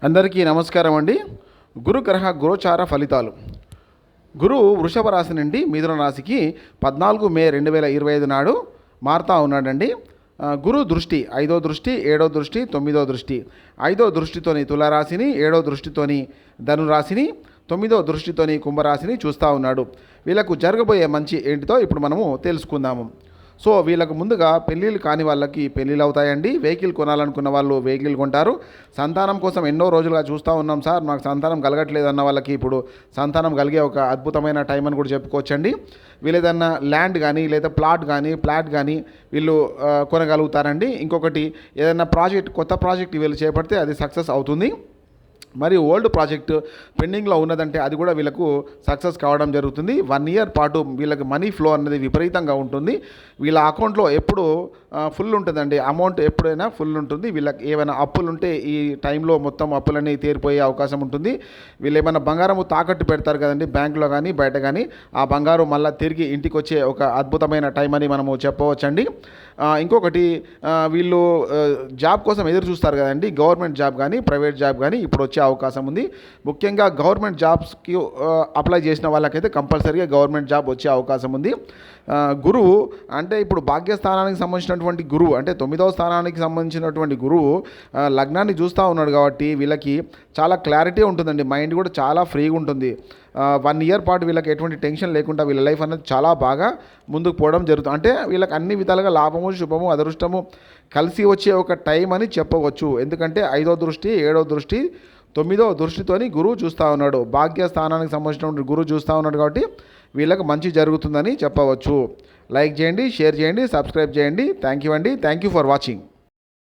అందరికీ నమస్కారం అండి. గురుగ్రహ గోచార ఫలితాలు. గురువు వృషభ రాశి నుండి మిథున రాశికి 14 మే 2025 నాడు మారుతా ఉన్నాడండి. గురు దృష్టి 5వ దృష్టి, 7వ దృష్టి, 9వ దృష్టి. 5వ దృష్టితోని తులారాశిని, 7వ దృష్టితోని ధనురాశిని, 9వ దృష్టితోని కుంభరాశిని చూస్తూ ఉన్నాడు. వీళ్ళకు జరగబోయే మంచి ఏంటితో ఇప్పుడు మనము తెలుసుకుందాము. సో వీళ్ళకు ముందుగా పెళ్ళిళ్ళు కాని వాళ్ళకి పెళ్ళిళ్ళు అవుతాయండి. వెహికల్ కొనాలనుకున్న వాళ్ళు వెహికల్ కొంటారు. సంతానం కోసం ఎన్నో రోజులుగా చూస్తూ ఉన్నాం సార్, మాకు సంతానం కలగట్లేదు అన్న వాళ్ళకి ఇప్పుడు సంతానం కలిగే ఒక అద్భుతమైన టైం అని కూడా చెప్పుకోవచ్చండి. వీళ్ళు ఏదన్నా ల్యాండ్ కానీ లేదా ఫ్లాట్ కానీ వీళ్ళు కొనగలుగుతారండి. ఇంకొకటి ఏదైనా కొత్త ప్రాజెక్ట్ వీళ్ళు చేపడితే అది సక్సెస్ అవుతుంది. మరి ఓల్డ్ ప్రాజెక్టు పెండింగ్లో ఉన్నదంటే అది కూడా వీళ్ళకు సక్సెస్ కావడం జరుగుతుంది. 1 ఇయర్ పాటు వీళ్ళకి మనీ ఫ్లో అనేది విపరీతంగా ఉంటుంది. వీళ్ళ అకౌంట్లో ఎప్పుడు ఫుల్ ఉంటుందండి, అమౌంట్ ఎప్పుడైనా ఫుల్ ఉంటుంది. వీళ్ళకి ఏమైనా అప్పులు ఉంటే ఈ టైంలో మొత్తం అప్పులన్నీ తీరిపోయే అవకాశం ఉంటుంది. వీళ్ళు ఏమైనా బంగారము తాకట్టు పెడతారు కదండి, బ్యాంకులో కానీ బయట కానీ, ఆ బంగారం మళ్ళీ తిరిగి ఇంటికి వచ్చే ఒక అద్భుతమైన టైం అని మనము చెప్పవచ్చండి. ఇంకొకటి వీళ్ళు జాబ్ కోసం ఎదురు చూస్తారు కదండి, గవర్నమెంట్ జాబ్ కానీ ప్రైవేట్ జాబ్ కానీ ఇప్పుడు వచ్చే అవకాశం ఉంది. ముఖ్యంగా గవర్నమెంట్ జాబ్స్కి అప్లై చేసిన వాళ్ళకైతే కంపల్సరీగా గవర్నమెంట్ జాబ్ వచ్చే అవకాశం ఉంది. గురువు అంటే ఇప్పుడు భాగ్యస్థానానికి సంబంధించినటువంటి గురువు అంటే 9వ స్థానానికి సంబంధించినటువంటి గురువు లగ్నాన్ని చూస్తూ ఉన్నాడు కాబట్టి వీళ్ళకి చాలా క్లారిటీ ఉంటుందండి. మైండ్ కూడా చాలా ఫ్రీగా ఉంటుంది. 1 ఇయర్ పాటు వీళ్ళకి ఎటువంటి టెన్షన్ లేకుండా వీళ్ళ లైఫ్ అనేది చాలా బాగా ముందుకు పోవడం జరుగుతుంది. అంటే వీళ్ళకి అన్ని విధాలుగా లాభము, శుభము, అదృష్టము కలిసి వచ్చే ఒక టైం అని చెప్పవచ్చు. ఎందుకంటే 5వ దృష్టి, 7వ దృష్టి, 9వ దృష్టితోని గురువు చూస్తూ ఉన్నాడు. భాగ్యస్థానానికి సంబంధించిన గురువు చూస్తూ ఉన్నాడు కాబట్టి వీళ్ళకి మంచి జరుగుతుందని చెప్పవచ్చు. లైక్ చేయండి, షేర్ చేయండి, సబ్స్క్రైబ్ చేయండి. థ్యాంక్ యూ అండి. Thank you for watching.